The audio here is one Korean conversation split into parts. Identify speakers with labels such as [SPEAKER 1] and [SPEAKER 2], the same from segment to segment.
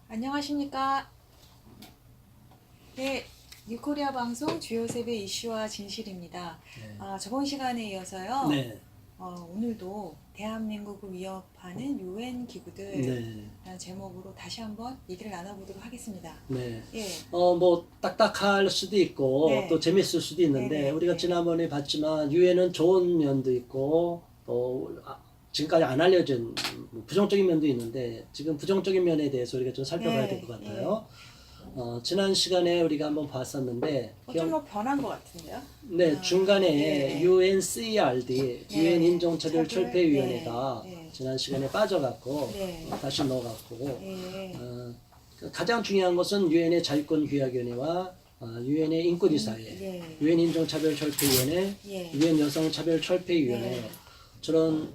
[SPEAKER 1] 안녕하십니까. 네, 뉴코리아 방송 주요 세계 이슈와 진실입니다.
[SPEAKER 2] 네.
[SPEAKER 1] 저번 시간에 이어서요.
[SPEAKER 2] 네.
[SPEAKER 1] 오늘도 대한민국을 위협하는 유엔 기구들
[SPEAKER 2] 네.
[SPEAKER 1] 라는 제목으로 다시 한번 얘기를 나눠보도록 하겠습니다.
[SPEAKER 2] 네.
[SPEAKER 1] 예,
[SPEAKER 2] 뭐 딱딱할 수도 있고
[SPEAKER 1] 네.
[SPEAKER 2] 또 재밌을 수도 있는데
[SPEAKER 1] 네, 네,
[SPEAKER 2] 우리가
[SPEAKER 1] 네.
[SPEAKER 2] 지난번에 봤지만 유엔은 좋은 면도 있고 또 지금까지 안 알려진 부정적인 면도 있는데 지금 부정적인 면에 대해서 우리가 좀 살펴봐야
[SPEAKER 1] 네,
[SPEAKER 2] 될 것 같아요. 지난 시간에 우리가 한번 봤었는데
[SPEAKER 1] 좀 뭐 변한 것 같은데요?
[SPEAKER 2] 네, 중간에
[SPEAKER 1] 네.
[SPEAKER 2] UNCRD,
[SPEAKER 1] 네.
[SPEAKER 2] 유엔 인종차별철폐위원회가
[SPEAKER 1] 네.
[SPEAKER 2] 지난 시간에 빠져갖고
[SPEAKER 1] 네.
[SPEAKER 2] 다시 넣어갖고
[SPEAKER 1] 네.
[SPEAKER 2] 가장 중요한 것은 유엔의 자유권규약위원회와 유엔의 인권이사회,
[SPEAKER 1] 네.
[SPEAKER 2] 유엔 인종차별철폐위원회,
[SPEAKER 1] 예.
[SPEAKER 2] 유엔 여성차별철폐위원회
[SPEAKER 1] 네.
[SPEAKER 2] 저런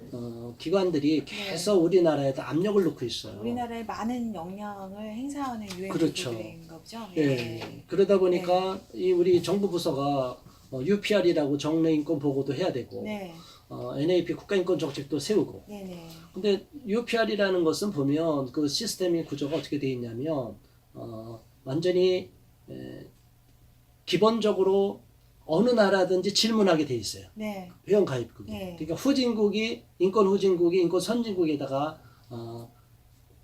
[SPEAKER 2] 기관들이 계속 우리나라에다 압력을 넣고 있어요.
[SPEAKER 1] 우리나라에 많은 영향을 행사하는 유엔
[SPEAKER 2] 그렇죠.
[SPEAKER 1] 기구들인 거죠.
[SPEAKER 2] 예. 그러다 보니까 이 우리 정부 부서가 UPR이라고 정례인권 보고도 해야 되고
[SPEAKER 1] 네.
[SPEAKER 2] NAP 국가인권 정책도 세우고.
[SPEAKER 1] 네네.
[SPEAKER 2] 근데 UPR이라는 것은 보면 그 시스템의 구조가 어떻게 되어 있냐면 완전히 기본적으로 어느 나라든지 질문하게 돼 있어요.
[SPEAKER 1] 네.
[SPEAKER 2] 회원 가입국이.
[SPEAKER 1] 네.
[SPEAKER 2] 그러니까 후진국이 인권 후진국이 인권 선진국에다가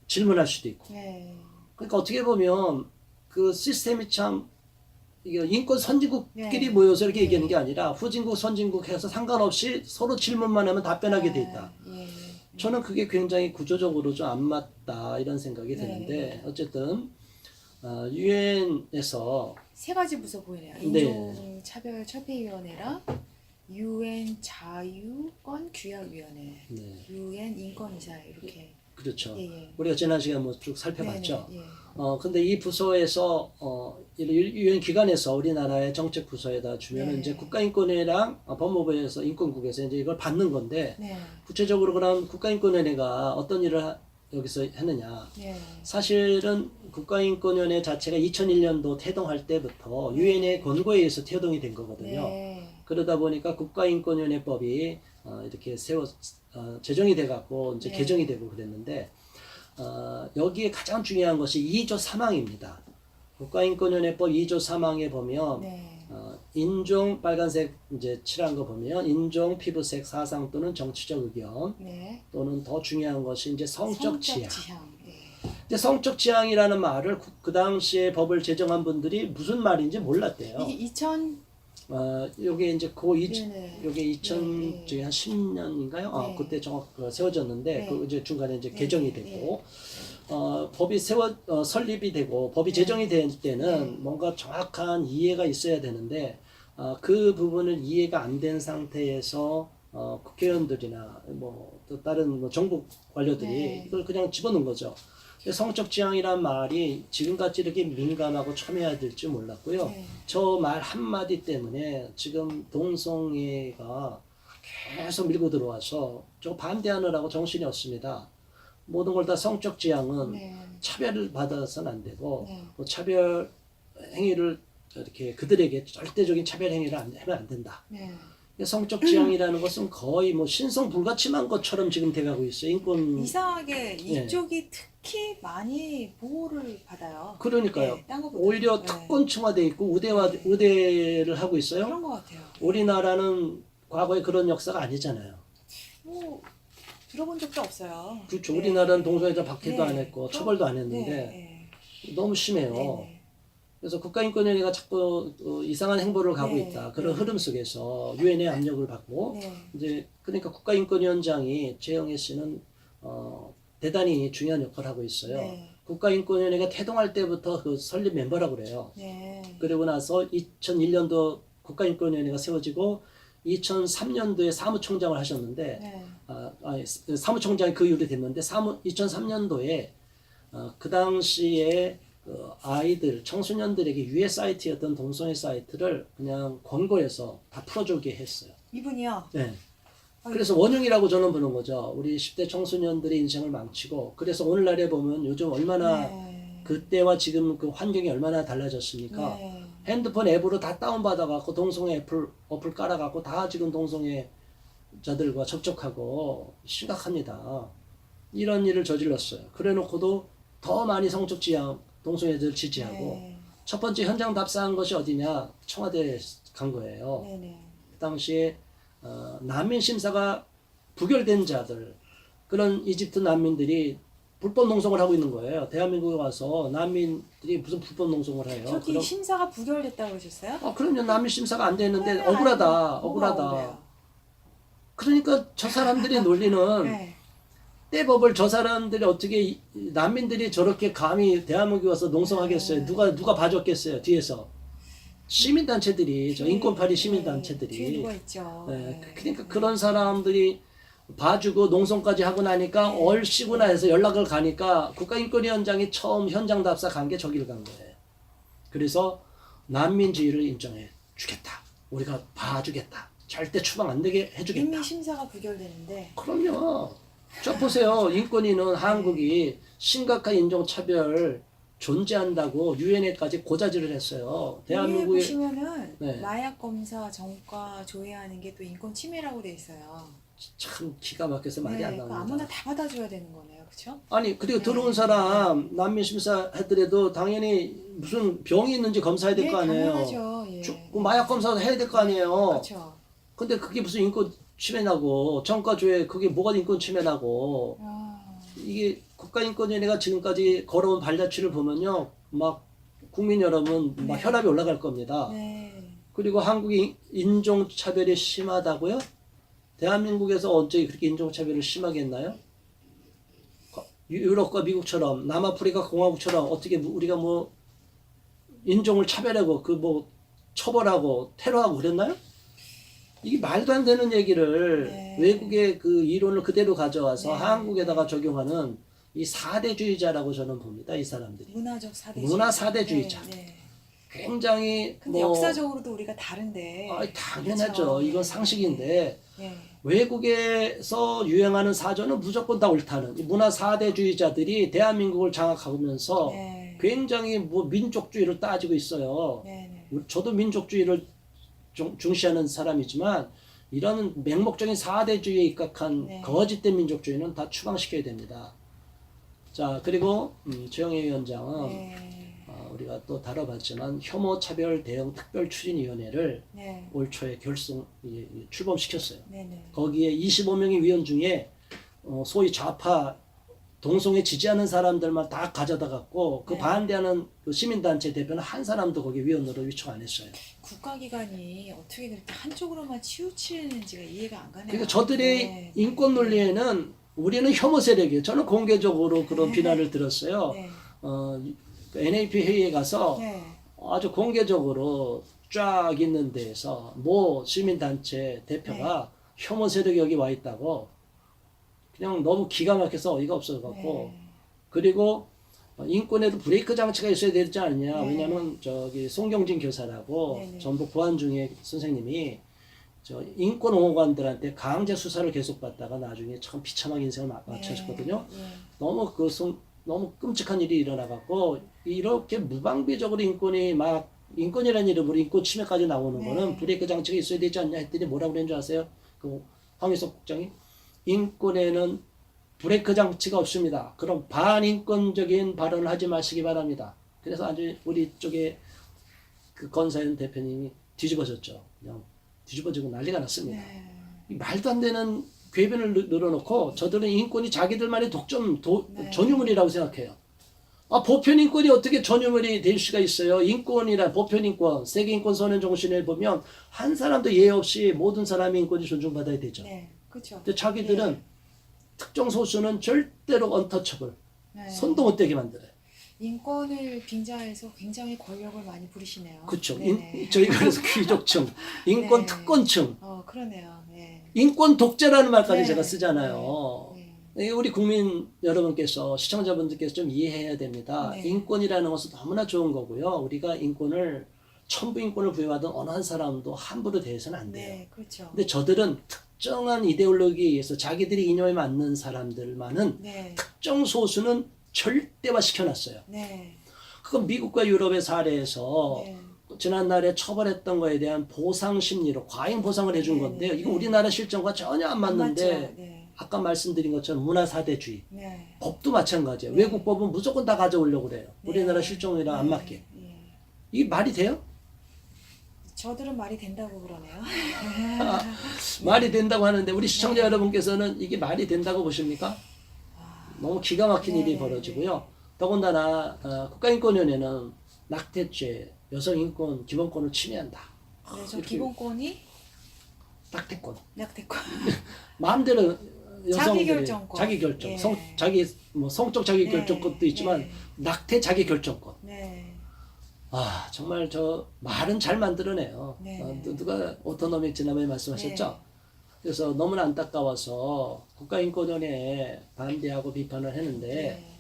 [SPEAKER 2] 질문할 수도 있고.
[SPEAKER 1] 네.
[SPEAKER 2] 그러니까 어떻게 보면 그 시스템이 참 이게 인권 선진국끼리
[SPEAKER 1] 네.
[SPEAKER 2] 모여서 이렇게
[SPEAKER 1] 네.
[SPEAKER 2] 얘기하는 게 아니라 후진국 선진국 해서 상관없이 서로 질문만 하면 답변하게 돼 있다.
[SPEAKER 1] 예.
[SPEAKER 2] 저는 그게 굉장히 구조적으로 좀 안 맞다 이런 생각이 드는데 어쨌든 유엔에서
[SPEAKER 1] 세 가지 부서 보이네요. 인종차별철폐위원회랑 유엔 자유권규약위원회,
[SPEAKER 2] 네,
[SPEAKER 1] 유엔 인권이사회 이렇게.
[SPEAKER 2] 그렇죠.
[SPEAKER 1] 예.
[SPEAKER 2] 우리가 지난 시간 뭐 쭉 살펴봤죠.
[SPEAKER 1] 네네. 예.
[SPEAKER 2] 근데 이 부서에서 유엔 기관에서 우리나라의 정책 부서에다 주면은
[SPEAKER 1] 네.
[SPEAKER 2] 이제 국가인권위랑 법무부에서 인권국에서 이제 이걸 받는 건데
[SPEAKER 1] 네.
[SPEAKER 2] 구체적으로 그럼 국가인권위원회가 어떤 일을 여기서 했느냐?
[SPEAKER 1] 네.
[SPEAKER 2] 사실은 국가인권위원회 자체가 2001년도 태동할 때부터 유엔의 권고에 의해서 태동이 된 거거든요.
[SPEAKER 1] 네.
[SPEAKER 2] 그러다 보니까 국가인권위원회법이 이렇게 제정이 돼갖고 이제
[SPEAKER 1] 네.
[SPEAKER 2] 개정이 되고 그랬는데 여기에 가장 중요한 것이 2조 3항입니다. 국가인권위원회법 2조 3항에 보면
[SPEAKER 1] 네.
[SPEAKER 2] 인종 빨간색 이제 칠한 거 보면 인종, 피부색, 사상 또는 정치적 의견
[SPEAKER 1] 네.
[SPEAKER 2] 또는 더 중요한 것이 이제 성적 지향.
[SPEAKER 1] 예.
[SPEAKER 2] 이제 성적 지향이라는 말을 그 당시에 법을 제정한 분들이 무슨 말인지 몰랐대요.
[SPEAKER 1] 이게 2000
[SPEAKER 2] 요게 이제
[SPEAKER 1] 네네.
[SPEAKER 2] 요게 2000
[SPEAKER 1] 네.
[SPEAKER 2] 저기 한 10년인가요?
[SPEAKER 1] 네.
[SPEAKER 2] 그때 정확 세워졌는데
[SPEAKER 1] 네.
[SPEAKER 2] 그 이제 중간에 이제
[SPEAKER 1] 네.
[SPEAKER 2] 개정이 되고 법이 설립이 되고 법이 제정이 될 때는 뭔가 정확한 이해가 있어야 되는데 그 부분을 이해가 안 된 상태에서 국회의원들이나 뭐 또 다른 뭐 정부 관료들이
[SPEAKER 1] 네.
[SPEAKER 2] 이걸 그냥 집어넣은 거죠. 성적 지향이란 말이 지금같이 이렇게 민감하고 첨예해야 될 줄 몰랐고요.
[SPEAKER 1] 네.
[SPEAKER 2] 저 말 한마디 때문에 지금 동성애가 계속 밀고 들어와서 저 반대하느라고 정신이 없습니다. 모든 걸 다 성적 지향은
[SPEAKER 1] 네.
[SPEAKER 2] 차별을 받아서는 안 되고
[SPEAKER 1] 네.
[SPEAKER 2] 또 차별 행위를 이렇게 그들에게 절대적인 차별 행위를 하면 안 된다.
[SPEAKER 1] 네.
[SPEAKER 2] 성적 지향이라는 것은 거의 뭐 신성 불가침한 것처럼 지금 돼가고 있어요. 인권
[SPEAKER 1] 이상하게 이쪽이 특히 많이 보호를 받아요.
[SPEAKER 2] 그러니까요.
[SPEAKER 1] 네, 딴 것보다.
[SPEAKER 2] 오히려
[SPEAKER 1] 네.
[SPEAKER 2] 특권층화돼 있고 우대를 하고 있어요.
[SPEAKER 1] 그런 것 같아요.
[SPEAKER 2] 우리나라는 과거에 그런 역사가 아니잖아요.
[SPEAKER 1] 뭐 들어본 적도 없어요.
[SPEAKER 2] 그렇죠.
[SPEAKER 1] 네.
[SPEAKER 2] 우리나라는 동성애자 박해도 안
[SPEAKER 1] 네.
[SPEAKER 2] 했고 처벌도 안 했는데
[SPEAKER 1] 네.
[SPEAKER 2] 너무 심해요.
[SPEAKER 1] 네.
[SPEAKER 2] 그래서 국가인권위원회가 자꾸 이상한 행보를 가고
[SPEAKER 1] 네.
[SPEAKER 2] 있다. 그런
[SPEAKER 1] 네.
[SPEAKER 2] 흐름 속에서 유엔의 압력을 받고
[SPEAKER 1] 네.
[SPEAKER 2] 이제 그러니까 국가인권위원장이 최영애 씨는 대단히 중요한 역할을 하고 있어요.
[SPEAKER 1] 네.
[SPEAKER 2] 국가인권위원회가 태동할 때부터 그 설립 member라고 그래요.
[SPEAKER 1] 네.
[SPEAKER 2] 그리고 나서 2001년도 국가인권위원회가 세워지고 2003년도에 사무총장을 하셨는데
[SPEAKER 1] 네.
[SPEAKER 2] 사무총장이 그 이후로 됐는데 2003년도에 그 당시에 그 아이들 청소년들에게 유해 사이트였던 동성애 사이트를 그냥 권고해서 다 풀어주게 했어요.
[SPEAKER 1] 이분이요.
[SPEAKER 2] 네. 그래서 원흉이라고 저는 보는 거죠. 우리 10대 청소년들의 인생을 망치고 그래서 오늘날에 보면 요즘 얼마나
[SPEAKER 1] 네.
[SPEAKER 2] 그때와 지금 그 환경이 얼마나 달라졌습니까?
[SPEAKER 1] 네.
[SPEAKER 2] 핸드폰 앱으로 다 다운받아갖고 동성애 어플 깔아갖고 다 지금 동성애자들과 접촉하고 심각합니다. 이런 일을 저질렀어요. 그래 놓고도 더 많이 성적 지향, 동성애자를 지지하고
[SPEAKER 1] 네.
[SPEAKER 2] 첫 번째 현장 답사한 것이 어디냐? 청와대에 간 거예요.
[SPEAKER 1] 네네.
[SPEAKER 2] 그 당시에 난민 심사가 부결된 자들, 그런 이집트 난민들이 불법 농성을 하고 있는 거예요. 대한민국에 와서 난민들이 무슨 불법 농성을 해요.
[SPEAKER 1] 저기 심사가 부결됐다고 그러셨어요?
[SPEAKER 2] 그럼요. 난민 심사가 안 되는데
[SPEAKER 1] 그러면
[SPEAKER 2] 억울하다.
[SPEAKER 1] 뭐가
[SPEAKER 2] 억울하다.
[SPEAKER 1] 억울해요?
[SPEAKER 2] 그러니까 저 사람들이 논리는
[SPEAKER 1] 네.
[SPEAKER 2] 떼법을 저 사람들이 어떻게 난민들이 저렇게 감히 대한민국에 와서 농성하겠어요? 누가 봐줬겠어요? 뒤에서 시민단체들이 저 인권파리
[SPEAKER 1] 뒤에
[SPEAKER 2] 시민단체들이
[SPEAKER 1] 누가 있죠.
[SPEAKER 2] 네. 그러니까 그런 사람들이 봐주고 농성까지 하고 나니까 얼씨구나 해서 연락을 가니까 국가인권위원장이 처음 현장 답사 간 게 저기를 간 거예요. 그래서 난민주의를 인정해 주겠다. 우리가 봐주겠다. 절대 추방 안 되게 해주겠다.
[SPEAKER 1] 이미 심사가 부결됐는데.
[SPEAKER 2] 그럼요. 저 보세요. 인권위는 한국이 심각한 인종차별 존재한다고 유엔에까지 고자질을 했어요.
[SPEAKER 1] 여기
[SPEAKER 2] 대한민국에
[SPEAKER 1] 보시면은
[SPEAKER 2] 네.
[SPEAKER 1] 마약 검사 정과 조회하는 게 또 인권 침해라고 돼 있어요.
[SPEAKER 2] 참 기가 막혀서 말이 안
[SPEAKER 1] 그
[SPEAKER 2] 나옵니다.
[SPEAKER 1] 아무나 다 받아줘야 되는 거네요, 그렇죠?
[SPEAKER 2] 아니 그리고
[SPEAKER 1] 네.
[SPEAKER 2] 들어온 사람 난민 심사 했더라도 당연히 무슨 병이 있는지 검사해야 될 거 아니에요.
[SPEAKER 1] 당연하죠. 예.
[SPEAKER 2] 그 마약 검사도 해야 될 거 아니에요.
[SPEAKER 1] 그렇죠.
[SPEAKER 2] 근데 그게 무슨 인권 침해나고 정가조회 그게 뭐가 인권 침해나고 이게 국가인권위원회가 지금까지 걸어온 발자취를 보면요 막 국민 여러분 막
[SPEAKER 1] 네.
[SPEAKER 2] 혈압이 올라갈 겁니다.
[SPEAKER 1] 네.
[SPEAKER 2] 그리고 한국이 인종차별이 심하다고요? 대한민국에서 언제 그렇게 인종차별을 심하게 했나요? 유럽과 미국처럼 남아프리카 공화국처럼 어떻게 우리가 뭐 인종을 차별하고 그 뭐 처벌하고 테러하고 그랬나요? 이게 말도 안 되는 얘기를
[SPEAKER 1] 네.
[SPEAKER 2] 외국의 그 이론을 그대로 가져와서
[SPEAKER 1] 네.
[SPEAKER 2] 한국에다가 적용하는 이 사대주의자라고 저는 봅니다. 이 사람들이.
[SPEAKER 1] 문화적 사대주의.
[SPEAKER 2] 문화 사대주의자.
[SPEAKER 1] 네, 네.
[SPEAKER 2] 굉장히
[SPEAKER 1] 근데
[SPEAKER 2] 뭐
[SPEAKER 1] 역사적으로도 우리가 다른데.
[SPEAKER 2] 당연하죠.
[SPEAKER 1] 그렇죠.
[SPEAKER 2] 이건 상식인데
[SPEAKER 1] 네.
[SPEAKER 2] 외국에서 유행하는 사전은 무조건 다 옳다는 이 문화 사대주의자들이 대한민국을 장악하면서
[SPEAKER 1] 네.
[SPEAKER 2] 굉장히 뭐 민족주의를 따지고 있어요.
[SPEAKER 1] 네. 네.
[SPEAKER 2] 저도 민족주의를 중시하는 사람이지만 이런 맹목적인 사대주의에 입각한
[SPEAKER 1] 네.
[SPEAKER 2] 거짓된 민족주의는 다 추방시켜야 됩니다. 자 그리고 최영애 위원장은
[SPEAKER 1] 네.
[SPEAKER 2] 우리가 또 다뤄봤지만 혐오차별 대응 특별추진위원회를
[SPEAKER 1] 네.
[SPEAKER 2] 올 초에 출범시켰어요.
[SPEAKER 1] 네. 네.
[SPEAKER 2] 거기에 25명의 위원 중에 소위 좌파 동성애 지지하는 사람들만 다 가져다 갖고 그
[SPEAKER 1] 네.
[SPEAKER 2] 반대하는 그 시민단체 대표는 한 사람도 거기 위원으로 요청 안 했어요.
[SPEAKER 1] 국가기관이 어떻게 그렇게 한쪽으로만 치우치는지가 이해가 안 가네요.
[SPEAKER 2] 그러니까 저들의
[SPEAKER 1] 네.
[SPEAKER 2] 인권 논리에는 우리는 혐오 세력이에요. 저는 공개적으로 그런 비난을 들었어요.
[SPEAKER 1] 네.
[SPEAKER 2] 그 NAP 회의에 가서
[SPEAKER 1] 네.
[SPEAKER 2] 아주 공개적으로 쫙 있는 데에서 모 시민단체 대표가 혐오 세력이 여기 와 있다고 그냥 너무 기가 막혀서 어이가 없어갖고 그리고 인권에도 브레이크 장치가 있어야 되지 않느냐.
[SPEAKER 1] 네.
[SPEAKER 2] 왜냐하면 저기 송경진 교사라고
[SPEAKER 1] 네네.
[SPEAKER 2] 전북 보안중에 선생님이 저 인권 옹호관들한테 강제 수사를 계속 받다가 나중에 참 비참하게 인생을 마치셨거든요.
[SPEAKER 1] 네.
[SPEAKER 2] 너무 너무 끔찍한 일이 일어나갖고 이렇게 무방비적으로 인권이 막 인권이라는 이름으로 인권 침해까지 나오는
[SPEAKER 1] 네.
[SPEAKER 2] 거는 브레이크 장치가 있어야 되지 않냐 했더니 뭐라고 그랬는 줄 아세요? 그 황희석 국장이 인권에는 브레이크 장치가 없습니다. 그럼 반인권적인 발언을 하지 마시기 바랍니다. 그래서 아주 우리 쪽에 그 건사연 대표님이 뒤집어졌죠. 그냥 뒤집어지고 난리가 났습니다.
[SPEAKER 1] 네.
[SPEAKER 2] 이 말도 안 되는 궤변을 늘어놓고 저들은 인권이 자기들만의
[SPEAKER 1] 네.
[SPEAKER 2] 전유물이라고 생각해요. 보편 인권이 어떻게 전유물이 될 수가 있어요? 인권이란 보편 인권, 세계 인권 선언 정신을 보면 한 사람도 예외 없이 모든 사람의 인권이 존중받아야 되죠.
[SPEAKER 1] 네. 그렇죠.
[SPEAKER 2] 근데 자기들은 특정 소수는 절대로 언터처블,
[SPEAKER 1] 네.
[SPEAKER 2] 손도 못 대게 만들어요.
[SPEAKER 1] 인권을 빙자해서 굉장히 권력을 많이 부리시네요.
[SPEAKER 2] 그렇죠.
[SPEAKER 1] 네네.
[SPEAKER 2] 저희가 그래서 귀족층, 인권
[SPEAKER 1] 네.
[SPEAKER 2] 특권층,
[SPEAKER 1] 그러네요. 네.
[SPEAKER 2] 인권 독재라는 말까지
[SPEAKER 1] 네.
[SPEAKER 2] 제가 쓰잖아요.
[SPEAKER 1] 네.
[SPEAKER 2] 우리 국민 여러분께서 시청자분들께서 좀 이해해야 됩니다.
[SPEAKER 1] 네.
[SPEAKER 2] 인권이라는 것은 너무나 좋은 거고요. 우리가 인권을 천부 인권을 부여받은 어느 한 사람도 함부로 대해서는 안 돼요.
[SPEAKER 1] 네. 그렇죠.
[SPEAKER 2] 근데 저들은 특정한 이데올로기에 의해서 자기들이 이념에 맞는 사람들만은
[SPEAKER 1] 네.
[SPEAKER 2] 특정 소수는 절대화 시켜놨어요.
[SPEAKER 1] 네.
[SPEAKER 2] 그건 미국과 유럽의 사례에서
[SPEAKER 1] 네.
[SPEAKER 2] 지난날에 처벌했던 거에 대한 보상 심리로 과잉 보상을 해준
[SPEAKER 1] 네,
[SPEAKER 2] 건데요.
[SPEAKER 1] 네,
[SPEAKER 2] 이거
[SPEAKER 1] 네.
[SPEAKER 2] 우리나라 실정과 전혀 안 맞는데
[SPEAKER 1] 맞죠. 네.
[SPEAKER 2] 아까 말씀드린 것처럼 문화 사대주의.
[SPEAKER 1] 네.
[SPEAKER 2] 법도 마찬가지예요.
[SPEAKER 1] 네.
[SPEAKER 2] 외국 법은 무조건 다 가져오려고 그래요.
[SPEAKER 1] 네.
[SPEAKER 2] 우리나라 실종이랑 안
[SPEAKER 1] 네.
[SPEAKER 2] 맞게.
[SPEAKER 1] 예.
[SPEAKER 2] 이게 말이 돼요?
[SPEAKER 1] 저들은 말이 된다고 그러네요.
[SPEAKER 2] 말이 된다고 하는데 우리 시청자
[SPEAKER 1] 네.
[SPEAKER 2] 여러분께서는 이게 말이 된다고 보십니까? 너무 기가 막힌
[SPEAKER 1] 네,
[SPEAKER 2] 일이 벌어지고요. 더군다나 국가인권위원회는 낙태죄, 여성인권, 기본권을 침해한다.
[SPEAKER 1] 네, 저
[SPEAKER 2] 이렇게
[SPEAKER 1] 기본권이
[SPEAKER 2] 낙태권.
[SPEAKER 1] 약대권.
[SPEAKER 2] 마음대로 여성들이
[SPEAKER 1] 자기결정권.
[SPEAKER 2] 자기 결정,
[SPEAKER 1] 예.
[SPEAKER 2] 자기 뭐 성적 자기
[SPEAKER 1] 네,
[SPEAKER 2] 결정권도 있지만
[SPEAKER 1] 네.
[SPEAKER 2] 낙태 자기 결정권.
[SPEAKER 1] 네.
[SPEAKER 2] 아 정말 저 말은 잘 만들어내요.
[SPEAKER 1] 네.
[SPEAKER 2] 누가 오토노믹 지난번에 말씀하셨죠?
[SPEAKER 1] 네.
[SPEAKER 2] 그래서 너무나 안타까워서 국가인권위원회에 반대하고 비판을 했는데
[SPEAKER 1] 네.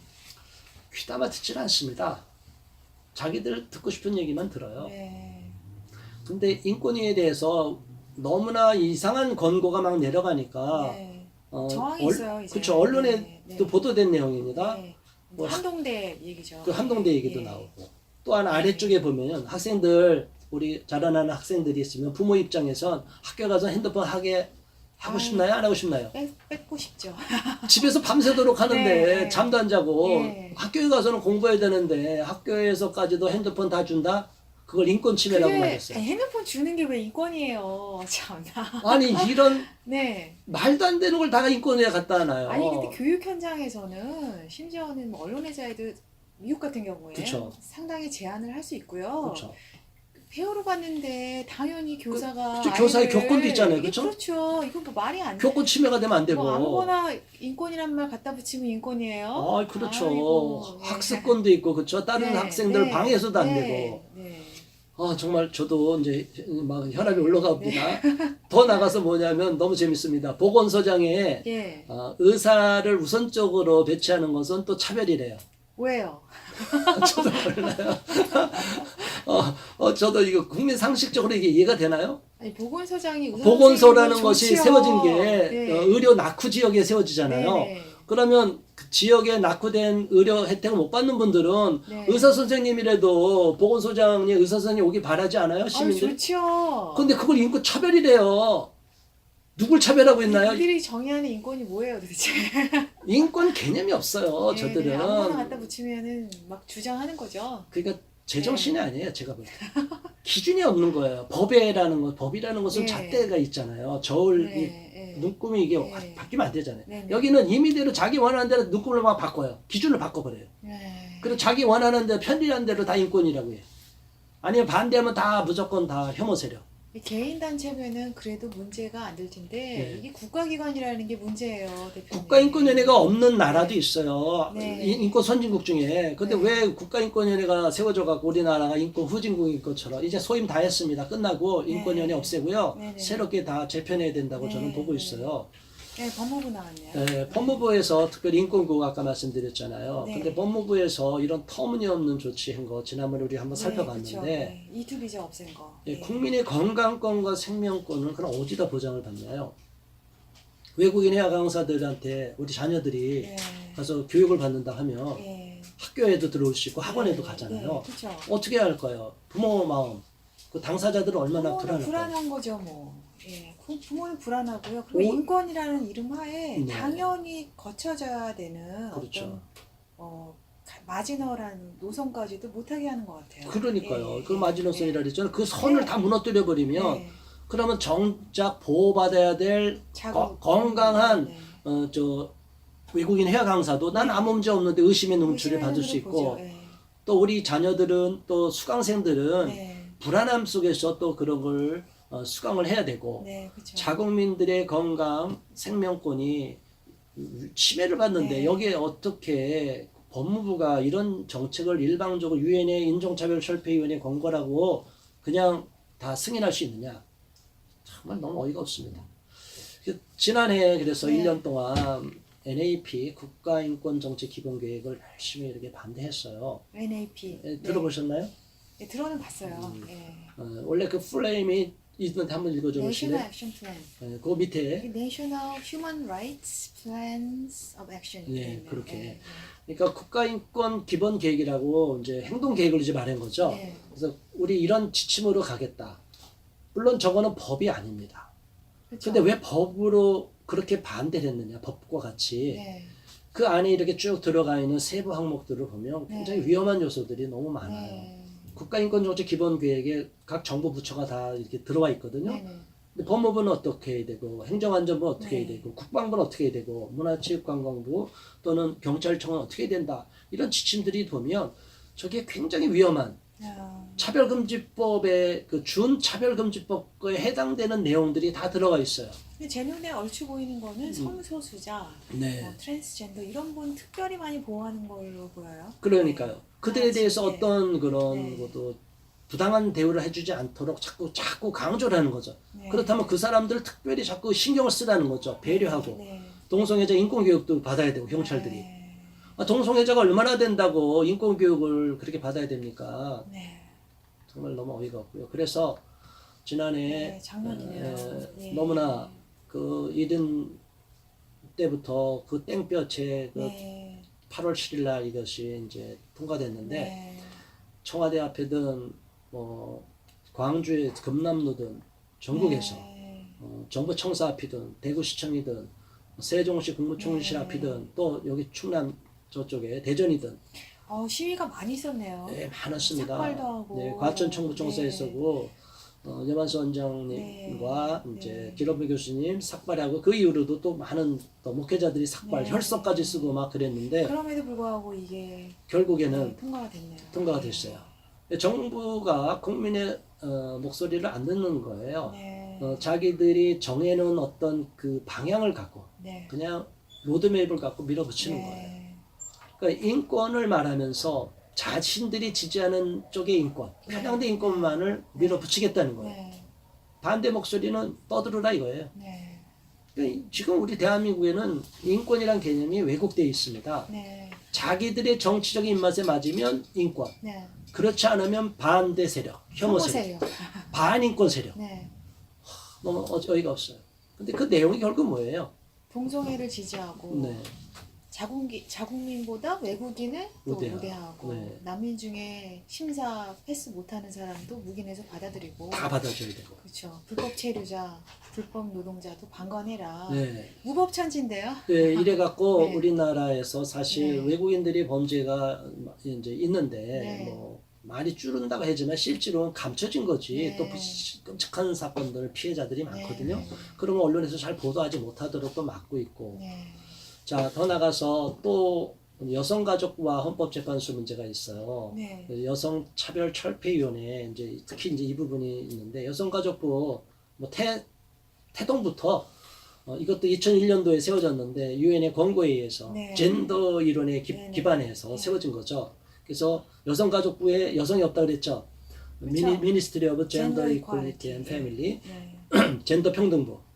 [SPEAKER 2] 귀담아 듣질 않습니다. 자기들 듣고 싶은 얘기만 들어요.
[SPEAKER 1] 네.
[SPEAKER 2] 근데 인권위에 대해서 너무나 이상한 권고가 막 내려가니까
[SPEAKER 1] 네. 저항이 있어요, 이제.
[SPEAKER 2] 그렇죠. 언론에도
[SPEAKER 1] 네, 네.
[SPEAKER 2] 보도된 내용입니다.
[SPEAKER 1] 네.
[SPEAKER 2] 뭐
[SPEAKER 1] 한동대 얘기죠.
[SPEAKER 2] 그 한동대 얘기도
[SPEAKER 1] 예.
[SPEAKER 2] 나오고 또한 아래쪽에 보면 학생들 우리 자라나는 학생들이 있으면 부모 입장에선 학교 가서 핸드폰 하고
[SPEAKER 1] 아유.
[SPEAKER 2] 싶나요? 안 하고 싶나요?
[SPEAKER 1] 뺏고 싶죠.
[SPEAKER 2] 집에서 밤새도록 하는데
[SPEAKER 1] 네.
[SPEAKER 2] 잠도 안 자고
[SPEAKER 1] 네.
[SPEAKER 2] 학교에 가서는 공부해야 되는데 학교에서까지도 핸드폰 다 준다? 그걸 인권 침해라고 말했어요.
[SPEAKER 1] 핸드폰 주는 게 왜 인권이에요? 참나.
[SPEAKER 2] 아니 이런
[SPEAKER 1] 네.
[SPEAKER 2] 말도 안 되는 걸 다 인권위에 갖다 놔요.
[SPEAKER 1] 아니 근데 교육 현장에서는 심지어는 뭐 언론의 자유도 미국 같은 경우에
[SPEAKER 2] 그쵸.
[SPEAKER 1] 상당히 제한을 할 수 있고요.
[SPEAKER 2] 그렇죠.
[SPEAKER 1] 폐허로 갔는데 당연히 교사가
[SPEAKER 2] 그쵸, 교사의
[SPEAKER 1] 아이를-
[SPEAKER 2] 교권도 있잖아요.
[SPEAKER 1] 이게
[SPEAKER 2] 그쵸?
[SPEAKER 1] 그렇죠. 이건 뭐 말이 안 돼.
[SPEAKER 2] 교권 침해가 되면 안 되고.
[SPEAKER 1] 뭐 아무거나 인권이란 말 갖다 붙이면 인권이에요.
[SPEAKER 2] 아, 그렇죠.
[SPEAKER 1] 아이고, 네.
[SPEAKER 2] 학습권도 있고, 그렇죠. 다른
[SPEAKER 1] 네,
[SPEAKER 2] 학생들
[SPEAKER 1] 네,
[SPEAKER 2] 방해해서도 안
[SPEAKER 1] 네,
[SPEAKER 2] 되고.
[SPEAKER 1] 네.
[SPEAKER 2] 아, 정말 저도 이제 막 혈압이 올라갑니다. 더 나가서 뭐냐면 너무 재밌습니다. 보건소장에
[SPEAKER 1] 예.
[SPEAKER 2] 의사를 우선적으로 배치하는 것은 또 차별이래요.
[SPEAKER 1] 왜요?
[SPEAKER 2] 저도 몰라요. 저도 이거 국민 상식적으로 이게 이해가 되나요?
[SPEAKER 1] 아니 보건소장이 의사
[SPEAKER 2] 보건소라는
[SPEAKER 1] 선생님이
[SPEAKER 2] 것이
[SPEAKER 1] 좋지요.
[SPEAKER 2] 세워진 게
[SPEAKER 1] 네.
[SPEAKER 2] 의료 낙후 지역에 세워지잖아요.
[SPEAKER 1] 네,
[SPEAKER 2] 그러면 그 지역에 낙후된 의료 혜택을 못 받는 분들은
[SPEAKER 1] 네.
[SPEAKER 2] 의사 선생님이라도 보건소장이 의사 선생님 오기 바라지 않아요?
[SPEAKER 1] 아유
[SPEAKER 2] 시민들?
[SPEAKER 1] 좋지요.
[SPEAKER 2] 근데 그걸 인권 차별이래요. 누굴 차별하고 있나요?
[SPEAKER 1] 이들이 정의하는 인권이 뭐예요 도대체?
[SPEAKER 2] 인권 개념이 없어요.
[SPEAKER 1] 네,
[SPEAKER 2] 저들은.
[SPEAKER 1] 네, 아무거나 갖다 붙이면은 막 주장하는 거죠.
[SPEAKER 2] 그러니까 제정신이
[SPEAKER 1] 네.
[SPEAKER 2] 아니에요. 제가 볼 때. 기준이 없는 거예요. 법이라는 것은
[SPEAKER 1] 네.
[SPEAKER 2] 잣대가 있잖아요. 저울 이
[SPEAKER 1] 네.
[SPEAKER 2] 눈금이 이게
[SPEAKER 1] 네.
[SPEAKER 2] 바뀌면 안 되잖아요.
[SPEAKER 1] 네, 네.
[SPEAKER 2] 여기는 임의대로 자기 원하는 대로 눈금을 막 바꿔요. 기준을 바꿔버려요.
[SPEAKER 1] 네.
[SPEAKER 2] 그리고 자기 원하는 대로 편리한 대로 다 인권이라고 해요. 아니면 반대하면 다 무조건 다 혐오 세력.
[SPEAKER 1] 이 개인 단체면은 그래도 문제가 안 될 텐데
[SPEAKER 2] 네.
[SPEAKER 1] 이게 국가기관이라는 게 문제예요, 대표님.
[SPEAKER 2] 국가인권위원회가 없는 나라도 있어요.
[SPEAKER 1] 네.
[SPEAKER 2] 인권 선진국 중에. 근데
[SPEAKER 1] 네.
[SPEAKER 2] 왜 국가인권위원회가 세워져 갖고 우리나라가 인권 후진국인 것처럼 이제 소임 다 했습니다. 끝나고
[SPEAKER 1] 네.
[SPEAKER 2] 인권위원회 없애고요.
[SPEAKER 1] 네, 네.
[SPEAKER 2] 새롭게 다 재편해야 된다고
[SPEAKER 1] 네,
[SPEAKER 2] 저는 보고
[SPEAKER 1] 네.
[SPEAKER 2] 있어요.
[SPEAKER 1] 네, 법무부 나왔네요.
[SPEAKER 2] 네, 법무부에서 특별히 인권국 아까 말씀드렸잖아요.
[SPEAKER 1] 네.
[SPEAKER 2] 근데 법무부에서 이런 터무니없는 조치한 거 지난번에 우리 한번 살펴봤는데
[SPEAKER 1] 그쵸. 네. 이투 비자 없앤 거.
[SPEAKER 2] 예,
[SPEAKER 1] 네.
[SPEAKER 2] 국민의 건강권과 생명권은 그럼 어디다 보장을 받나요? 외국인 해외 강사들한테 우리 자녀들이
[SPEAKER 1] 네.
[SPEAKER 2] 가서 교육을 받는다 하면
[SPEAKER 1] 네.
[SPEAKER 2] 학교에도 들어올 수 있고 학원에도
[SPEAKER 1] 네.
[SPEAKER 2] 가잖아요.
[SPEAKER 1] 네. 그렇죠.
[SPEAKER 2] 어떻게 할까요? 부모 마음, 그 당사자들은 얼마나
[SPEAKER 1] 부모는
[SPEAKER 2] 불안할까요?
[SPEAKER 1] 불안한 거죠, 뭐. 예, 부모는 불안하고요. 그리고
[SPEAKER 2] 오.
[SPEAKER 1] 인권이라는 이름 하에
[SPEAKER 2] 네.
[SPEAKER 1] 당연히 거쳐져야 되는
[SPEAKER 2] 그렇죠.
[SPEAKER 1] 어떤 마지노란 노선까지도 못하게 하는 것 같아요.
[SPEAKER 2] 그러니까요.
[SPEAKER 1] 예,
[SPEAKER 2] 그
[SPEAKER 1] 예,
[SPEAKER 2] 마지노선이라
[SPEAKER 1] 예.
[SPEAKER 2] 그랬잖아요. 그 선을
[SPEAKER 1] 네.
[SPEAKER 2] 다 무너뜨려 버리면
[SPEAKER 1] 네.
[SPEAKER 2] 그러면 정작 보호받아야 될
[SPEAKER 1] 자국.
[SPEAKER 2] 건강한
[SPEAKER 1] 네.
[SPEAKER 2] 저 외국인 해외 강사도 난 아무 문제 없는데 의심의 눈초리를 받을 수 있고
[SPEAKER 1] 보죠. 예.
[SPEAKER 2] 또 우리 자녀들은 또 수강생들은
[SPEAKER 1] 네.
[SPEAKER 2] 불안함 속에서 또 그런 걸 수강을 해야 되고
[SPEAKER 1] 네, 그렇죠.
[SPEAKER 2] 자국민들의 건강 생명권이 침해를 받는데
[SPEAKER 1] 네.
[SPEAKER 2] 여기에 어떻게 법무부가 이런 정책을 일방적으로 유엔의 인종차별철폐위원회 권고라고 그냥 다 승인할 수 있느냐 정말 너무 어이가 없습니다. 지난해 그래서
[SPEAKER 1] 네.
[SPEAKER 2] 1년 동안 NAP 국가인권정책기본계획을 열심히 이렇게 반대했어요.
[SPEAKER 1] NAP.
[SPEAKER 2] 예, 들어보셨나요?
[SPEAKER 1] 네, 들어는 봤어요. 예.
[SPEAKER 2] 원래 그 플레임이 있는데 한번 읽어줘
[SPEAKER 1] National
[SPEAKER 2] 보실래요?
[SPEAKER 1] Action Plan.
[SPEAKER 2] 그 밑에
[SPEAKER 1] National Human Rights Plans of Action.
[SPEAKER 2] 네, 그렇게.
[SPEAKER 1] 예.
[SPEAKER 2] 그러니까 국가인권 기본계획이라고 이제 행동계획을 이제 말한 거죠.
[SPEAKER 1] 네.
[SPEAKER 2] 그래서 우리 이런 지침으로 가겠다. 물론 저거는 법이 아닙니다.
[SPEAKER 1] 그렇죠.
[SPEAKER 2] 근데 왜 법으로 그렇게 반대를 했느냐 법과 같이
[SPEAKER 1] 네.
[SPEAKER 2] 그 안에 이렇게 쭉 들어가 있는 세부 항목들을 보면 굉장히
[SPEAKER 1] 네.
[SPEAKER 2] 위험한 요소들이 너무 많아요.
[SPEAKER 1] 네.
[SPEAKER 2] 국가인권정책 기본계획에 각 정부 부처가 다 이렇게 들어와 있거든요.
[SPEAKER 1] 네. 네.
[SPEAKER 2] 근데 법무부는 어떻게 해야 되고 행정안전부는 어떻게 해야
[SPEAKER 1] 네.
[SPEAKER 2] 되고 국방부는 어떻게 해야 되고 문화체육관광부 또는 경찰청은 어떻게 해야 된다 이런 지침들이 보면 저게 굉장히 위험한
[SPEAKER 1] 아,
[SPEAKER 2] 차별금지법의 그 준차별금지법에 해당되는 내용들이 다 들어가 있어요.
[SPEAKER 1] 근데 제 눈에 얼추 보이는 거는 성소수자,
[SPEAKER 2] 네.
[SPEAKER 1] 뭐 트랜스젠더 이런 분 특별히 많이 보호하는 걸로 보여요.
[SPEAKER 2] 그러니까요. 그들에 대해서
[SPEAKER 1] 네.
[SPEAKER 2] 어떤 그런
[SPEAKER 1] 네.
[SPEAKER 2] 것도 부당한 대우를 해주지 않도록 자꾸 강조를 하는 거죠.
[SPEAKER 1] 네.
[SPEAKER 2] 그렇다면 그 사람들 특별히 자꾸 신경을 쓰라는 거죠. 배려하고.
[SPEAKER 1] 네.
[SPEAKER 2] 동성애자 인권교육도 받아야 되고 경찰들이.
[SPEAKER 1] 네.
[SPEAKER 2] 동성애자가 얼마나 된다고 인권교육을 그렇게 받아야 됩니까?
[SPEAKER 1] 네.
[SPEAKER 2] 정말 너무 어이가 없고요. 그래서 지난해
[SPEAKER 1] 네, 작년이네요. 네.
[SPEAKER 2] 너무나 그 이른 때부터 그 땡볕에 그
[SPEAKER 1] 네.
[SPEAKER 2] 8월 7일 날 이것이 이제 통과됐는데
[SPEAKER 1] 네.
[SPEAKER 2] 청와대 앞에든 뭐 광주의 금남로든 전국에서
[SPEAKER 1] 네.
[SPEAKER 2] 정부 청사 앞이든 대구시청이든 세종시 국무총리실
[SPEAKER 1] 네.
[SPEAKER 2] 앞이든 또 여기 충남 저쪽에 대전이든
[SPEAKER 1] 시위가 많이 있었네요.
[SPEAKER 2] 네, 많았습니다.
[SPEAKER 1] 삭발도 하고.
[SPEAKER 2] 네, 과천 청구청사에서고 여만수
[SPEAKER 1] 네.
[SPEAKER 2] 원장님과 이제
[SPEAKER 1] 네.
[SPEAKER 2] 기록부 교수님 삭발하고 그 이후로도 또 많은 또 목회자들이 삭발
[SPEAKER 1] 네.
[SPEAKER 2] 혈서까지 쓰고 막 그랬는데
[SPEAKER 1] 그럼에도 불구하고 이게
[SPEAKER 2] 결국에는
[SPEAKER 1] 통과가 됐네요.
[SPEAKER 2] 통과가 됐어요. 정부가 국민의 목소리를 안 듣는 거예요.
[SPEAKER 1] 네.
[SPEAKER 2] 자기들이 정해놓은 어떤 그 방향을 갖고
[SPEAKER 1] 네.
[SPEAKER 2] 그냥 로드맵을 갖고 밀어붙이는 거예요.
[SPEAKER 1] 네.
[SPEAKER 2] 그러니까 인권을 말하면서 자신들이 지지하는 쪽의 인권,
[SPEAKER 1] 네.
[SPEAKER 2] 편향된 인권만을 밀어붙이겠다는 거예요.
[SPEAKER 1] 네.
[SPEAKER 2] 반대 목소리는 떠들으라 이거예요.
[SPEAKER 1] 네.
[SPEAKER 2] 그러니까 지금 우리 대한민국에는 인권이란 개념이 왜곡되어 있습니다.
[SPEAKER 1] 네.
[SPEAKER 2] 자기들의 정치적인 입맛에 맞으면 인권,
[SPEAKER 1] 네.
[SPEAKER 2] 그렇지 않으면 반대 세력, 혐오 세력, 반인권 세력.
[SPEAKER 1] 네.
[SPEAKER 2] 너무 어이가 없어요. 근데 그 내용이 결국 뭐예요?
[SPEAKER 1] 동성애를 지지하고
[SPEAKER 2] 네.
[SPEAKER 1] 자국민보다 외국인을 또
[SPEAKER 2] 우대하고.
[SPEAKER 1] 우대하고
[SPEAKER 2] 네.
[SPEAKER 1] 난민 중에 심사 패스 못하는 사람도 묵인해서 받아들이고
[SPEAKER 2] 다 받아줘야 되고.
[SPEAKER 1] 그렇죠. 불법 체류자, 불법 노동자도 방관해라.
[SPEAKER 2] 네.
[SPEAKER 1] 무법천지인데요.
[SPEAKER 2] 네, 이래갖고
[SPEAKER 1] 네.
[SPEAKER 2] 우리나라에서 사실
[SPEAKER 1] 네.
[SPEAKER 2] 외국인들이 범죄가 이제 있는데
[SPEAKER 1] 네.
[SPEAKER 2] 뭐 많이 줄은다고 하지만 실제로는 감춰진 거지.
[SPEAKER 1] 네.
[SPEAKER 2] 또 끔찍한 사건들 피해자들이 많거든요.
[SPEAKER 1] 네.
[SPEAKER 2] 그러면 언론에서 잘 보도하지 못하도록 또 막고 있고.
[SPEAKER 1] 네.
[SPEAKER 2] 자, 더 나가서 또 여성가족부와 헌법재판소 문제가 있어요.
[SPEAKER 1] 네.
[SPEAKER 2] 여성차별철폐위원회 이제 특히 이제 이 부분이 있는데 여성가족부 뭐 태동부터 이것도 2001년도에 세워졌는데 유엔의 권고에 의해서
[SPEAKER 1] 네.
[SPEAKER 2] 젠더 이론에
[SPEAKER 1] 네, 네.
[SPEAKER 2] 기반해서
[SPEAKER 1] 네.
[SPEAKER 2] 세워진 거죠. 그래서 여성가족부에 여성이 없다 그랬죠.
[SPEAKER 1] 그렇죠.
[SPEAKER 2] 미니스트리 오브 젠더
[SPEAKER 1] Gender
[SPEAKER 2] 이퀄리티 앤 패밀리
[SPEAKER 1] 네.
[SPEAKER 2] 젠더 평등부.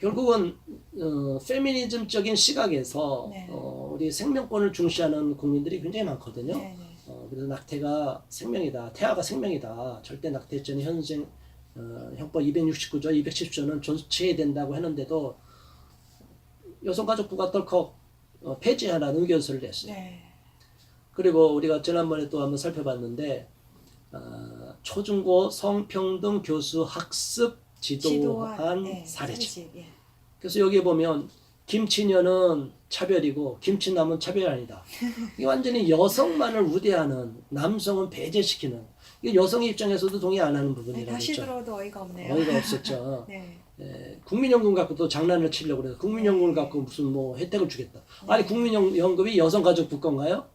[SPEAKER 2] 결국은 페미니즘적인 시각에서
[SPEAKER 1] 네.
[SPEAKER 2] 우리 생명권을 중시하는 국민들이 굉장히 많거든요.
[SPEAKER 1] 네. 네.
[SPEAKER 2] 그래서 낙태가 생명이다, 태아가 생명이다, 절대 낙태죄는 현행 형법 269조, 210조는 존치해야 된다고 했는데도 여성가족부가 덜컥 폐지하라는 의견서를 냈어요.
[SPEAKER 1] 네.
[SPEAKER 2] 그리고 우리가 지난번에 또 한번 살펴봤는데 초중고 성평등 교수 학습 지도한
[SPEAKER 1] 네.
[SPEAKER 2] 사례집.
[SPEAKER 1] 예.
[SPEAKER 2] 그래서 여기 보면 김치녀는 차별이고 김치남은 차별이 아니다. 이게 완전히 여성만을 우대하는, 남성은 배제시키는. 이게 여성의 입장에서도 동의 안 하는
[SPEAKER 1] 네,
[SPEAKER 2] 부분이라고
[SPEAKER 1] 다시
[SPEAKER 2] 했죠.
[SPEAKER 1] 들어도 어이가 없네요.
[SPEAKER 2] 어이가 없었죠.
[SPEAKER 1] 네.
[SPEAKER 2] 국민연금 갖고 또 장난을 치려고 그래서 국민연금을 갖고 무슨 뭐 혜택을 주겠다. 아니 국민연금이 여성가족부 건가요?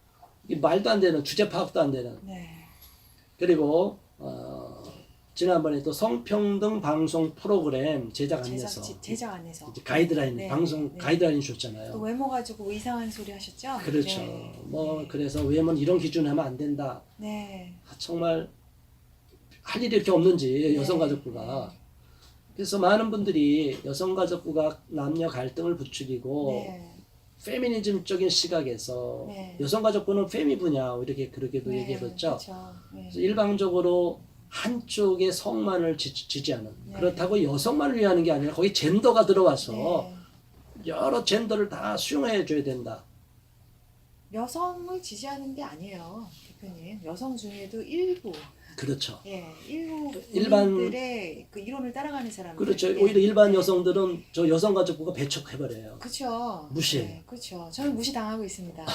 [SPEAKER 2] 이게 말도 안 되는, 주제 파악도 안 되는.
[SPEAKER 1] 네.
[SPEAKER 2] 그리고 지난번에 또 성평등 방송 프로그램 제작 안내서
[SPEAKER 1] 제작 안내서
[SPEAKER 2] 이제 가이드라인
[SPEAKER 1] 네,
[SPEAKER 2] 방송
[SPEAKER 1] 네.
[SPEAKER 2] 가이드라인
[SPEAKER 1] 또
[SPEAKER 2] 줬잖아요.
[SPEAKER 1] 외모 가지고 이상한 소리 하셨죠?
[SPEAKER 2] 그렇죠.
[SPEAKER 1] 네.
[SPEAKER 2] 뭐 그래서 외모는 이런 기준에 하면 안 된다.
[SPEAKER 1] 네.
[SPEAKER 2] 정말 할 일이 이렇게 없는지 여성가족부가. 그래서 많은 분들이 여성가족부가 남녀 갈등을 부추기고
[SPEAKER 1] 네.
[SPEAKER 2] 페미니즘적인 시각에서
[SPEAKER 1] 네.
[SPEAKER 2] 여성가족부는 페미부냐 이렇게 그렇게도
[SPEAKER 1] 네.
[SPEAKER 2] 얘기해봤죠.
[SPEAKER 1] 그렇죠. 네.
[SPEAKER 2] 그래서 일방적으로 한쪽의 성만을 지지하는,
[SPEAKER 1] 네.
[SPEAKER 2] 그렇다고 여성만을 위하는 게 아니라 거기 젠더가 들어와서
[SPEAKER 1] 네.
[SPEAKER 2] 여러 젠더를 다 수용해 줘야 된다.
[SPEAKER 1] 여성을 지지하는 게 아니에요, 대표님. 여성 중에도 일부
[SPEAKER 2] 그렇죠.
[SPEAKER 1] 예, 일부
[SPEAKER 2] 일반-
[SPEAKER 1] 국민들의 그 이론을 따라가는 사람들.
[SPEAKER 2] 그렇죠.
[SPEAKER 1] 예.
[SPEAKER 2] 오히려 일반
[SPEAKER 1] 네.
[SPEAKER 2] 여성들은 저 여성가족부가 배척해버려요.
[SPEAKER 1] 그렇죠.
[SPEAKER 2] 무시해요.
[SPEAKER 1] 네, 그렇죠. 저는 무시 당하고 있습니다.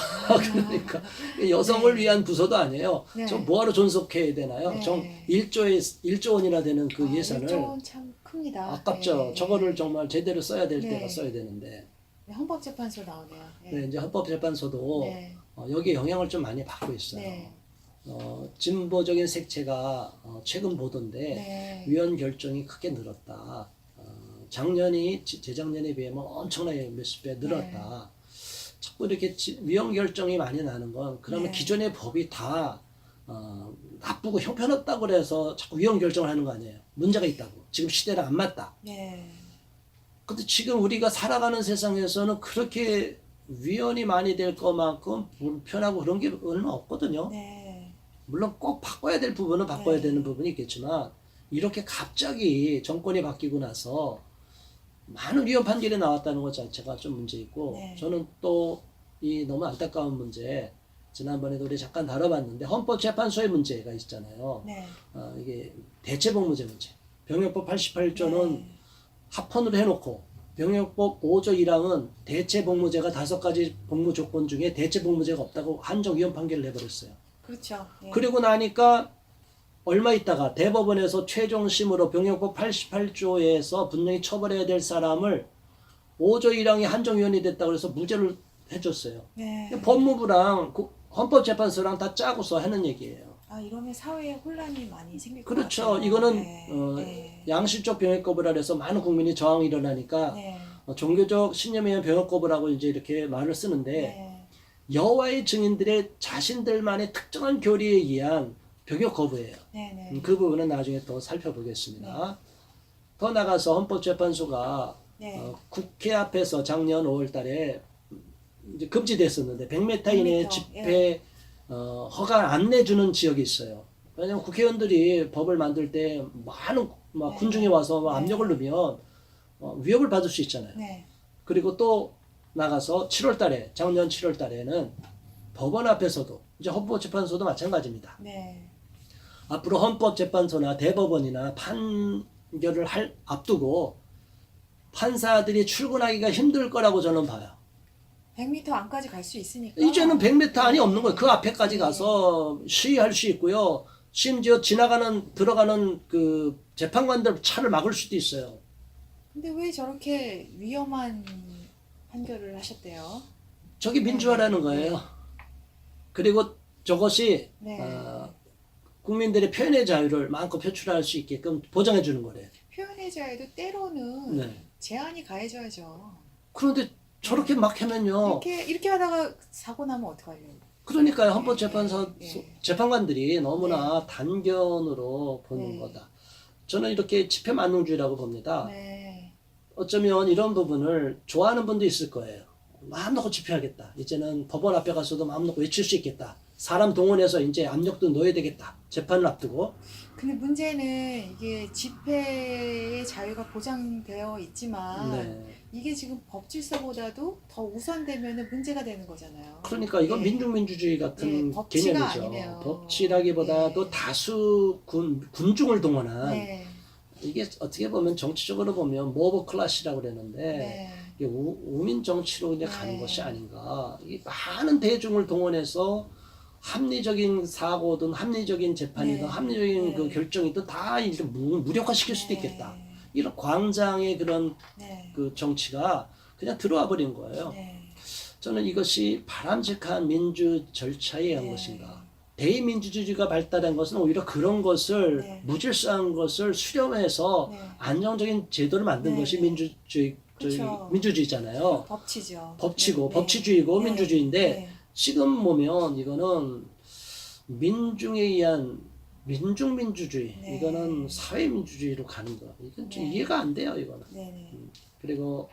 [SPEAKER 2] 그러니까 여성을
[SPEAKER 1] 네.
[SPEAKER 2] 위한 부서도 아니에요.
[SPEAKER 1] 네.
[SPEAKER 2] 저 뭐하러 존속해야 되나요?
[SPEAKER 1] 네.
[SPEAKER 2] 정 1조 원이나 되는 그 예산을
[SPEAKER 1] 1조 참 큽니다.
[SPEAKER 2] 아깝죠.
[SPEAKER 1] 네.
[SPEAKER 2] 저거를 정말 제대로 써야 될
[SPEAKER 1] 네.
[SPEAKER 2] 때가 써야 되는데.
[SPEAKER 1] 네, 헌법재판소 나오네요. 네.
[SPEAKER 2] 네, 이제 헌법재판소도
[SPEAKER 1] 네.
[SPEAKER 2] 여기에 영향을 좀 많이 받고 있어요.
[SPEAKER 1] 네.
[SPEAKER 2] 진보적인 색채가 최근 보던데
[SPEAKER 1] 네.
[SPEAKER 2] 위원 결정이 크게 늘었다. 작년이 재작년에 비하면 엄청나게 몇십 배 늘었다. 자꾸 이렇게 위원 결정이 많이 나는 건 그러면
[SPEAKER 1] 네.
[SPEAKER 2] 기존의 법이 다 나쁘고 형편없다고 그래서 자꾸 위원 결정을 하는 거 아니에요. 문제가 있다고. 지금 시대랑 안 맞다.
[SPEAKER 1] 네.
[SPEAKER 2] 근데 지금 우리가 살아가는 세상에서는 그렇게 위원이 많이 될 것만큼 불편하고 그런 게 얼마 없거든요.
[SPEAKER 1] 네.
[SPEAKER 2] 물론 꼭 바꿔야 될 부분은 바꿔야
[SPEAKER 1] 네.
[SPEAKER 2] 되는 부분이 있겠지만 이렇게 갑자기 정권이 바뀌고 나서 많은 위헌 판결이 나왔다는 것 자체가 좀 문제 있고
[SPEAKER 1] 네.
[SPEAKER 2] 저는 또 이 너무 안타까운 문제 지난번에도 우리 잠깐 다뤄봤는데 헌법재판소의 문제가 있잖아요.
[SPEAKER 1] 네.
[SPEAKER 2] 이게 대체복무제 문제. 병역법 88조는 합헌으로 해놓고 병역법 5조 1항은 대체복무제가 5가지 복무 조건 중에 대체복무제가 없다고 한정 위헌 판결을 해버렸어요.
[SPEAKER 1] 그렇죠. 네.
[SPEAKER 2] 그리고 나니까 얼마 있다가 대법원에서 최종심으로 병역법 88조에서 분명히 처벌해야 될 사람을 5조 1항이 한정위원이 됐다고 해서 무죄를 해줬어요.
[SPEAKER 1] 네.
[SPEAKER 2] 법무부랑 헌법재판소랑 다 짜고서 하는 얘기예요.
[SPEAKER 1] 이러면 사회에 혼란이 많이 생길 것
[SPEAKER 2] 그렇죠.
[SPEAKER 1] 같아요.
[SPEAKER 2] 이거는
[SPEAKER 1] 네. 네.
[SPEAKER 2] 양심적 병역거부라 해서 많은 국민이 저항이 일어나니까
[SPEAKER 1] 네.
[SPEAKER 2] 종교적 신념에 의한 병역거부라고 이제 이렇게 말을 쓰는데
[SPEAKER 1] 네.
[SPEAKER 2] 여호와의 증인들의 자신들만의 특정한 교리에 의한 병역 거부예요.
[SPEAKER 1] 네. 네.
[SPEAKER 2] 그 부분은 나중에 또 살펴보겠습니다. 더 나가서 헌법재판소가 국회 앞에서 작년 5월달에 이제 금지됐었는데 100m 이내
[SPEAKER 1] 100m,
[SPEAKER 2] 집회 허가 안 내주는 지역이 있어요. 왜냐하면 국회의원들이 법을 만들 때 많은 막 군중이 와서 막 압력을 넣으면 위협을 받을 수 있잖아요.
[SPEAKER 1] 네.
[SPEAKER 2] 그리고 또 나가서 7월달에 작년 7월달에는 법원 앞에서도 이제 헌법재판소도 마찬가지입니다.
[SPEAKER 1] 네.
[SPEAKER 2] 앞으로 헌법재판소나 대법원이나 판결을 앞두고 판사들이 출근하기가 힘들 거라고 저는 봐요.
[SPEAKER 1] 100m 안까지 갈 수 있으니까.
[SPEAKER 2] 이제는 100m 안이 없는 거예요. 그 앞에까지 가서 시위할 수 있고요. 심지어 들어가는 그 재판관들 차를 막을 수도 있어요.
[SPEAKER 1] 근데 왜 저렇게 위험한 판결을 하셨대요?
[SPEAKER 2] 저게 민주화라는 거예요. 그리고 저것이
[SPEAKER 1] 네.
[SPEAKER 2] 국민들의 표현의 자유를 마음껏 표출할 수 있게끔 보장해 주는 거래요.
[SPEAKER 1] 표현의 자유도 때로는
[SPEAKER 2] 네.
[SPEAKER 1] 제한이 가해져야죠.
[SPEAKER 2] 그런데 저렇게 막 하면요.
[SPEAKER 1] 이렇게 하다가 사고 나면 어떡하려고.
[SPEAKER 2] 그러니까요. 헌법재판소
[SPEAKER 1] 네.
[SPEAKER 2] 재판관들이 너무나 단견으로 보는
[SPEAKER 1] 네.
[SPEAKER 2] 거다. 저는 이렇게 집회만능주의라고 봅니다.
[SPEAKER 1] 네.
[SPEAKER 2] 어쩌면 이런 부분을 좋아하는 분도 있을 거예요. 마음 놓고 집회하겠다. 이제는 법원 앞에 가서도 마음 놓고 외칠 수 있겠다. 사람 동원해서 이제 압력도 넣어야 되겠다. 재판을 앞두고.
[SPEAKER 1] 근데 문제는 이게 집회의 자유가 보장되어 있지만
[SPEAKER 2] 네.
[SPEAKER 1] 이게 지금 법 질서보다도 더 우선되면 문제가 되는 거잖아요.
[SPEAKER 2] 그러니까 이건
[SPEAKER 1] 네.
[SPEAKER 2] 민중민주주의 같은
[SPEAKER 1] 네, 법치가
[SPEAKER 2] 개념이죠.
[SPEAKER 1] 아니네요.
[SPEAKER 2] 법치라기보다도
[SPEAKER 1] 네.
[SPEAKER 2] 다수 군중을 동원한
[SPEAKER 1] 네.
[SPEAKER 2] 이게 어떻게 보면 정치적으로 보면 모브 클래시라고 그러는데
[SPEAKER 1] 네.
[SPEAKER 2] 이게 우민 정치로 이제 가는
[SPEAKER 1] 네.
[SPEAKER 2] 것이 아닌가. 이게 많은 대중을 동원해서 합리적인 사고든 합리적인 재판이든
[SPEAKER 1] 네.
[SPEAKER 2] 합리적인
[SPEAKER 1] 네.
[SPEAKER 2] 그 결정이든 다 이제 무력화시킬 수도 있겠다.
[SPEAKER 1] 네.
[SPEAKER 2] 이런 광장의 그런
[SPEAKER 1] 네.
[SPEAKER 2] 그 정치가 그냥 들어와 버린 거예요.
[SPEAKER 1] 네.
[SPEAKER 2] 저는 이것이 바람직한 민주 절차에 의한
[SPEAKER 1] 네.
[SPEAKER 2] 것인가. 대의민주주의가 발달한 것은 오히려 그런 것을
[SPEAKER 1] 네.
[SPEAKER 2] 무질서한 것을 수렴해서
[SPEAKER 1] 네.
[SPEAKER 2] 안정적인 제도를 만든
[SPEAKER 1] 네.
[SPEAKER 2] 것이
[SPEAKER 1] 그렇죠.
[SPEAKER 2] 민주주의잖아요.
[SPEAKER 1] 법치죠.
[SPEAKER 2] 법치고
[SPEAKER 1] 네.
[SPEAKER 2] 법치주의고
[SPEAKER 1] 네.
[SPEAKER 2] 민주주의인데
[SPEAKER 1] 네.
[SPEAKER 2] 지금 보면 이거는 민중에 의한 민중민주주의,
[SPEAKER 1] 네.
[SPEAKER 2] 이거는 사회민주주의로 가는 거. 이건 좀
[SPEAKER 1] 네.
[SPEAKER 2] 이해가 안 돼요, 이거는.
[SPEAKER 1] 네.
[SPEAKER 2] 그리고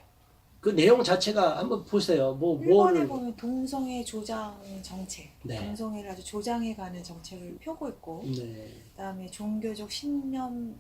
[SPEAKER 2] 그 내용 자체가 한번 보세요.
[SPEAKER 1] 일본에
[SPEAKER 2] 뭐를
[SPEAKER 1] 보면 동성애 조장 정책,
[SPEAKER 2] 네.
[SPEAKER 1] 동성애를 아주 조장해가는 정책을 펴고 있고,
[SPEAKER 2] 네,
[SPEAKER 1] 그다음에 종교적 신념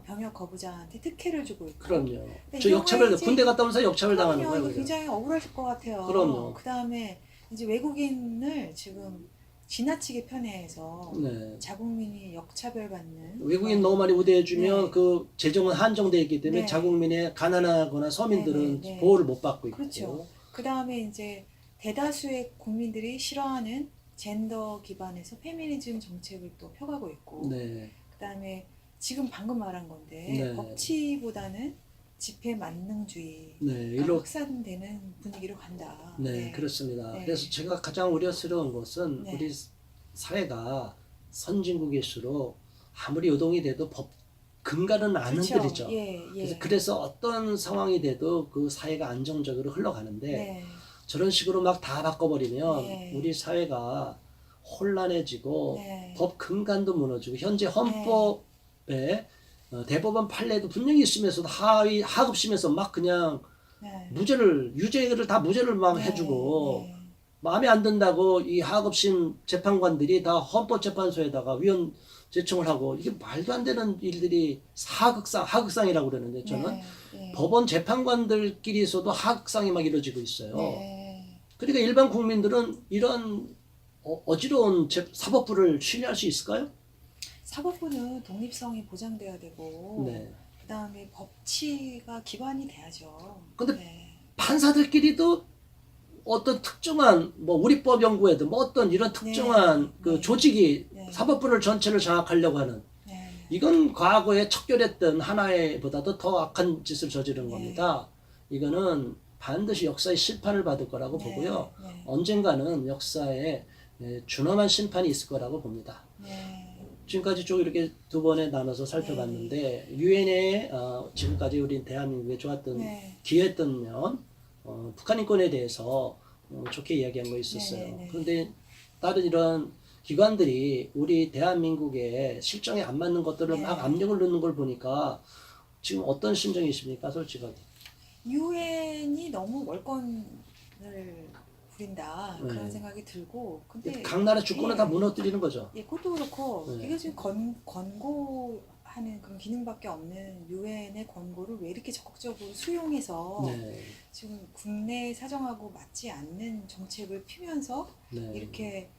[SPEAKER 1] 병역 거부자한테 특혜를 주고 있고.
[SPEAKER 2] 그럼요.
[SPEAKER 1] 근데
[SPEAKER 2] 저
[SPEAKER 1] 이런
[SPEAKER 2] 역차별,
[SPEAKER 1] 거에 이제-
[SPEAKER 2] 군대 갔다 오면서 역차별 당하는
[SPEAKER 1] 그럼요.
[SPEAKER 2] 거예요.
[SPEAKER 1] 이거
[SPEAKER 2] 그죠?
[SPEAKER 1] 굉장히 억울하실 것 같아요.
[SPEAKER 2] 그럼요.
[SPEAKER 1] 그다음에 이제 외국인을 지금 지나치게 편애해서
[SPEAKER 2] 네.
[SPEAKER 1] 자국민이 역차별받는
[SPEAKER 2] 외국인
[SPEAKER 1] 그런-
[SPEAKER 2] 너무 많이 우대해주면
[SPEAKER 1] 네.
[SPEAKER 2] 그 재정은 한정되어 있기 때문에
[SPEAKER 1] 네.
[SPEAKER 2] 자국민의 가난하거나 서민들은
[SPEAKER 1] 네.
[SPEAKER 2] 보호를 못 받고 있고.
[SPEAKER 1] 그렇죠. 그 다음에 이제 대다수의 국민들이 싫어하는 젠더 기반에서 페미니즘 정책을 또 펴가고 있고,
[SPEAKER 2] 네.
[SPEAKER 1] 그 다음에 지금 방금 말한 건데
[SPEAKER 2] 네.
[SPEAKER 1] 법치보다는 집회 만능주의가
[SPEAKER 2] 네. 일로
[SPEAKER 1] 확산되는 분위기로 간다.
[SPEAKER 2] 네, 그렇습니다.
[SPEAKER 1] 네.
[SPEAKER 2] 그래서 제가 가장 우려스러운 것은
[SPEAKER 1] 네.
[SPEAKER 2] 우리 사회가 선진국일수록 아무리 요동이 돼도 법 근간은 안
[SPEAKER 1] 그렇죠.
[SPEAKER 2] 흔들리죠.
[SPEAKER 1] 예, 예.
[SPEAKER 2] 그래서 어떤 상황이 돼도 그 사회가 안정적으로 흘러가는데
[SPEAKER 1] 네.
[SPEAKER 2] 저런 식으로 막 다 바꿔버리면
[SPEAKER 1] 네.
[SPEAKER 2] 우리 사회가 혼란해지고
[SPEAKER 1] 네.
[SPEAKER 2] 법 근간도 무너지고 현재 헌법에 대법원 판례도 분명히 있으면서도 하급심에서 막 그냥
[SPEAKER 1] 네.
[SPEAKER 2] 유죄를 다 무죄를 막
[SPEAKER 1] 네.
[SPEAKER 2] 해주고
[SPEAKER 1] 네.
[SPEAKER 2] 마음에 안 든다고 이 하급심 재판관들이 다 헌법재판소에다가 위헌 제청을 하고 이게 말도 안 되는 일들이 하극상이라고 그러는데 저는
[SPEAKER 1] 네. 네.
[SPEAKER 2] 법원 재판관들끼리서도 하극상이 막 이루어지고 있어요.
[SPEAKER 1] 네.
[SPEAKER 2] 그러니까 일반 국민들은 이런 어지러운 사법부를 신뢰할 수 있을까요?
[SPEAKER 1] 사법부는 독립성이 보장돼야 되고,
[SPEAKER 2] 네.
[SPEAKER 1] 그 다음에 법치가 기반이 돼야죠.
[SPEAKER 2] 근데
[SPEAKER 1] 네.
[SPEAKER 2] 판사들끼리도 어떤 특정한 뭐 우리법 연구회든 뭐 어떤 이런 특정한 그
[SPEAKER 1] 네.
[SPEAKER 2] 조직이
[SPEAKER 1] 네.
[SPEAKER 2] 사법부를 전체를 장악하려고 하는
[SPEAKER 1] 네.
[SPEAKER 2] 이건 과거에 척결했던 하나의 보다도 더 악한 짓을 저지른
[SPEAKER 1] 네.
[SPEAKER 2] 겁니다. 이거는 반드시 역사의 심판을 받을 거라고
[SPEAKER 1] 네.
[SPEAKER 2] 보고요.
[SPEAKER 1] 네.
[SPEAKER 2] 언젠가는 역사에 준엄한 심판이 있을 거라고 봅니다.
[SPEAKER 1] 네.
[SPEAKER 2] 지금까지 쭉 이렇게 두 번에 나눠서 살펴봤는데 유엔의 지금까지 우리 대한민국에 좋았던
[SPEAKER 1] 네.
[SPEAKER 2] 기여했던 면 북한 인권에 대해서 좋게 이야기한 거 있었어요.
[SPEAKER 1] 네.
[SPEAKER 2] 그런데 다른 이런 기관들이 우리 대한민국의 실정에 안 맞는 것들을
[SPEAKER 1] 네.
[SPEAKER 2] 막 압력을 넣는 걸 보니까 지금 어떤 심정이십니까, 솔직하게?
[SPEAKER 1] 유엔이 너무 월권을 부린다
[SPEAKER 2] 네.
[SPEAKER 1] 그런 생각이 들고, 근데
[SPEAKER 2] 각 나라 주권을
[SPEAKER 1] 예.
[SPEAKER 2] 다 무너뜨리는 거죠.
[SPEAKER 1] 예, 그것도 그렇고
[SPEAKER 2] 네.
[SPEAKER 1] 이게 지금 권고하는 그런 기능밖에 없는 유엔의 권고를 왜 이렇게 적극적으로 수용해서
[SPEAKER 2] 네.
[SPEAKER 1] 지금 국내 사정하고 맞지 않는 정책을 피면서
[SPEAKER 2] 네.
[SPEAKER 1] 이렇게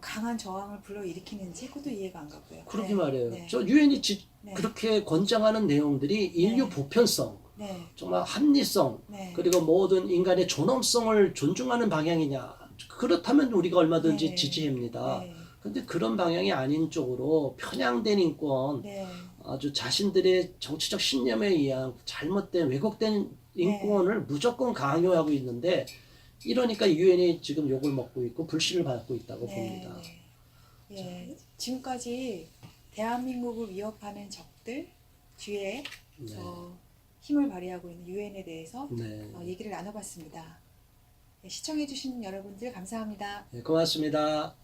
[SPEAKER 1] 강한 저항을 불러일으키는지 그것도 이해가 안 가고요.
[SPEAKER 2] 그러게
[SPEAKER 1] 네.
[SPEAKER 2] 말이에요.
[SPEAKER 1] 네.
[SPEAKER 2] 저 유엔이
[SPEAKER 1] 네.
[SPEAKER 2] 그렇게 권장하는 내용들이 인류
[SPEAKER 1] 네.
[SPEAKER 2] 보편성,
[SPEAKER 1] 네.
[SPEAKER 2] 정말 합리성,
[SPEAKER 1] 네.
[SPEAKER 2] 그리고 모든 인간의 존엄성을 존중하는 방향이냐? 그렇다면 우리가 얼마든지
[SPEAKER 1] 네.
[SPEAKER 2] 지지합니다.
[SPEAKER 1] 네.
[SPEAKER 2] 근데 그런 방향이 아닌 쪽으로 편향된 인권,
[SPEAKER 1] 네.
[SPEAKER 2] 아주 자신들의 정치적 신념에 의한 잘못된 왜곡된 인권을 무조건 강요하고 있는데 이러니까 유엔이 지금 욕을 먹고 있고 불신을 받고 있다고 봅니다.
[SPEAKER 1] 네. 예, 지금까지 대한민국을 위협하는 적들 뒤에
[SPEAKER 2] 네.
[SPEAKER 1] 힘을 발휘하고 있는 유엔에 대해서
[SPEAKER 2] 네.
[SPEAKER 1] 얘기를 나눠봤습니다. 네, 시청해주신 여러분들 감사합니다.
[SPEAKER 2] 네, 고맙습니다.